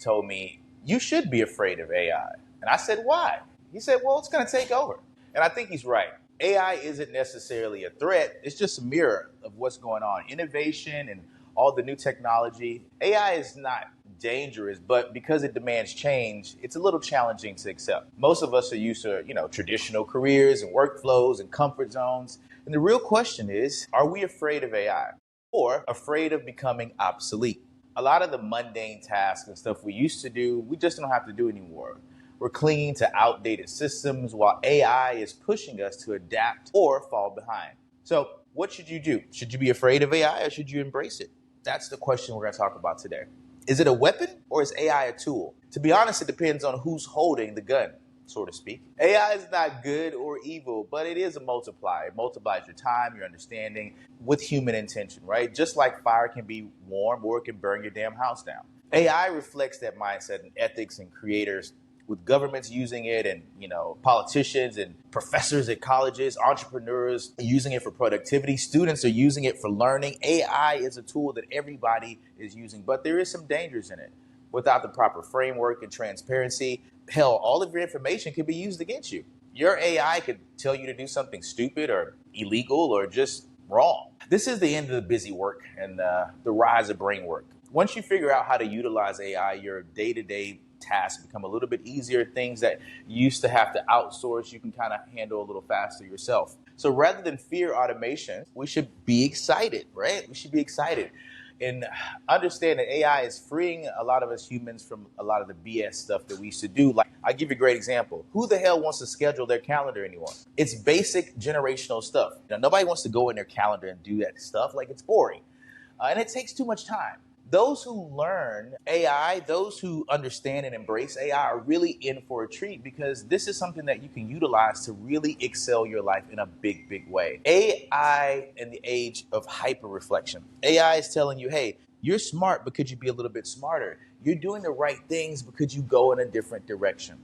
told me, you should be afraid of AI. And I said, why? He said, well, it's going to take over. And I think he's right. AI isn't necessarily a threat. It's just a mirror of what's going on. Innovation and all the new technology. AI is not dangerous, but because it demands change, it's a little challenging to accept. Most of us are used to, traditional careers and workflows and comfort zones. And the real question is, are we afraid of AI or afraid of becoming obsolete? A lot of the mundane tasks and stuff we used to do, we just don't have to do anymore. We're clinging to outdated systems while AI is pushing us to adapt or fall behind. So what should you do? Should you be afraid of AI or should you embrace it? That's the question we're going to talk about today. Is it a weapon or is AI a tool? To be honest, it depends on who's holding the gun, so to speak. AI is not good or evil, but it is a multiplier. It multiplies your time, your understanding with human intention, right? Just like fire can be warm or it can burn your damn house down. AI reflects that mindset and ethics and creators with governments using it and, politicians and professors at colleges, entrepreneurs using it for productivity. Students are using it for learning. AI is a tool that everybody is using, but there is some dangers in it. Without the proper framework and transparency, hell, all of your information could be used against you. Your AI could tell you to do something stupid or illegal or just wrong. This is the end of the busy work and the rise of brain work. Once you figure out how to utilize AI, your day-to-day tasks become a little bit easier. Things that you used to have to outsource, you can kind of handle a little faster yourself. So rather than fear automation, we should be excited, right? We should be excited and understand that AI is freeing a lot of us humans from a lot of the BS stuff that we used to do. Like, I'll give you a great example. Who the hell wants to schedule their calendar anymore? It's basic generational stuff. Nobody wants to go in their calendar and do that stuff. Like, it's boring. And it takes too much time. Those who learn AI, those who understand and embrace AI are really in for a treat because this is something that you can utilize to really excel your life in a big, big way. AI in the age of hyper reflection. AI is telling you, hey, you're smart, but could you be a little bit smarter? You're doing the right things, but could you go in a different direction?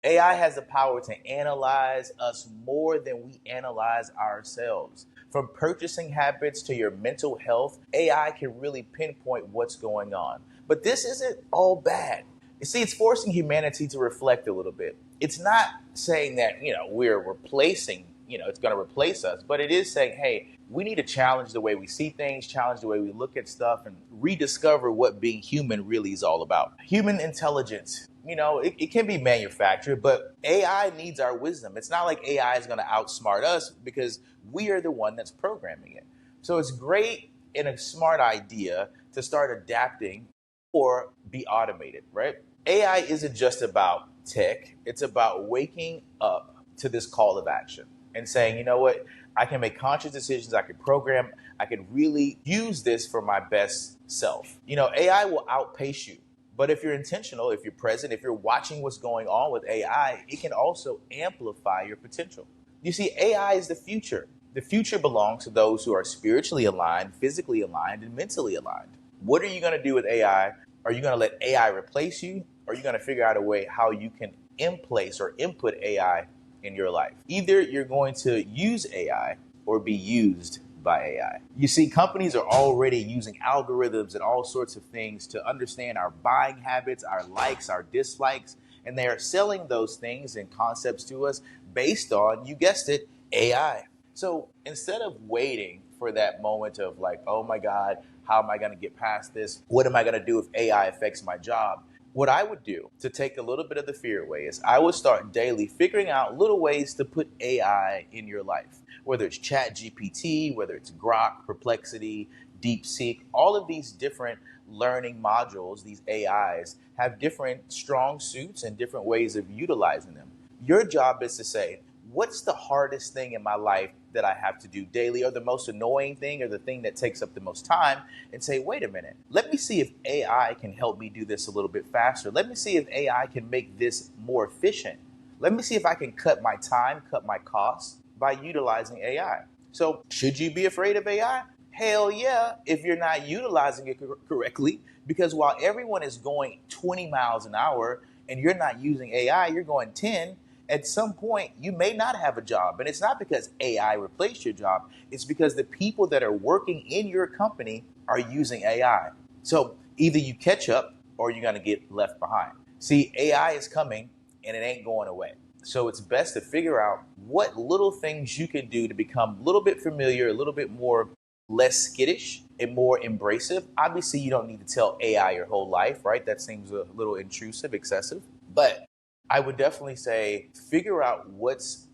AI has the power to analyze us more than we analyze ourselves. From purchasing habits to your mental health, AI can really pinpoint what's going on. But this isn't all bad. You see, it's forcing humanity to reflect a little bit. It's not saying that, we're replacing, it's going to replace us, but it is saying, hey, we need to challenge the way we see things, challenge the way we look at stuff, and rediscover what being human really is all about. Human intelligence. It can be manufactured, but AI needs our wisdom. It's not like AI is going to outsmart us because we are the one that's programming it. So it's great and a smart idea to start adapting or be automated, right? AI isn't just about tech. It's about waking up to this call of action and saying, you know what? I can make conscious decisions. I can program. I can really use this for my best self. AI will outpace you. But if you're intentional, if you're present, if you're watching what's going on with AI, it can also amplify your potential. You see, AI is the future. The future belongs to those who are spiritually aligned, physically aligned, and mentally aligned. What are you going to do with AI? Are you going to let AI replace you? Or are you going to figure out a way how you can in-place or input AI in your life? Either you're going to use AI or be used by AI. You see, companies are already using algorithms and all sorts of things to understand our buying habits, our likes, our dislikes, and they are selling those things and concepts to us based on, you guessed it, AI. So instead of waiting for that moment of like, oh my God, how am I going to get past this? What am I going to do if AI affects my job? What I would do to take a little bit of the fear away is I would start daily figuring out little ways to put AI in your life. Whether it's Chat GPT, whether it's Grok, Perplexity, DeepSeek, all of these different learning modules, these AIs, have different strong suits and different ways of utilizing them. Your job is to say, what's the hardest thing in my life that I have to do daily, or the most annoying thing, or the thing that takes up the most time, and say, wait a minute, let me see if AI can help me do this a little bit faster. Let me see if AI can make this more efficient. Let me see if I can cut my time, cut my costs by utilizing AI. So should you be afraid of AI? Hell yeah, if you're not utilizing it correctly, because while everyone is going 20 miles an hour and you're not using AI, you're going 10, at some point you may not have a job. And it's not because AI replaced your job, it's because the people that are working in your company are using AI. So either you catch up or you're going to get left behind. See, AI is coming and it ain't going away. So it's best to figure out what little things you can do to become a little bit familiar, a little bit more less skittish and more embracive. Obviously, you don't need to tell AI your whole life, right? That seems a little intrusive, excessive. But I would definitely say figure out what's,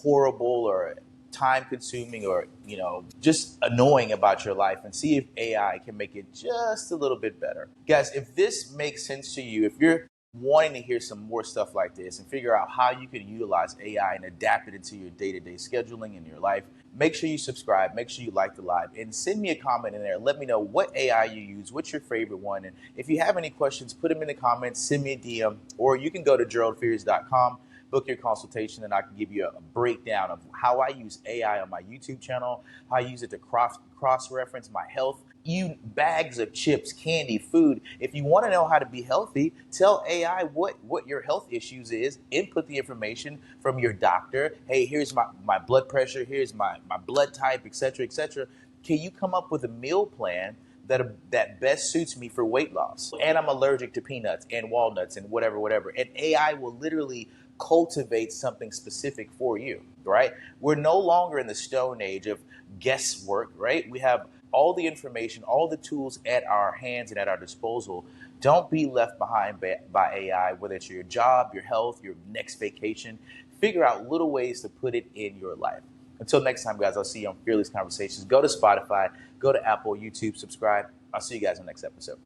horrible or time consuming or, just annoying about your life and see if AI can make it just a little bit better. Guys, if this makes sense to you, if you're wanting to hear some more stuff like this and figure out how you can utilize AI and adapt it into your day-to-day scheduling in your life, make sure you subscribe, make sure you like the live, and send me a comment in there. Let me know what AI you use, what's your favorite one, and if you have any questions, put them in the comments, send me a DM, or you can go to geraldfears.com, book your consultation, and I can give you a breakdown of how I use AI on my YouTube channel, how I use it to cross-reference my health, bags of chips, candy, food. If you want to know how to be healthy, tell AI what your health issues is, input the information from your doctor. Hey, here's my blood pressure, here's my blood type, etc., etc. Can you come up with a meal plan that best suits me for weight loss? And I'm allergic to peanuts and walnuts and whatever. And AI will literally cultivate something specific for you, right? We're no longer in the stone age of guesswork, right? We have all the information, all the tools at our hands and at our disposal. Don't be left behind by AI, whether it's your job, your health, your next vacation. Figure out little ways to put it in your life. Until next time, guys, I'll see you on Fearless Conversations. Go to Spotify, go to Apple, YouTube, subscribe. I'll see you guys in the next episode.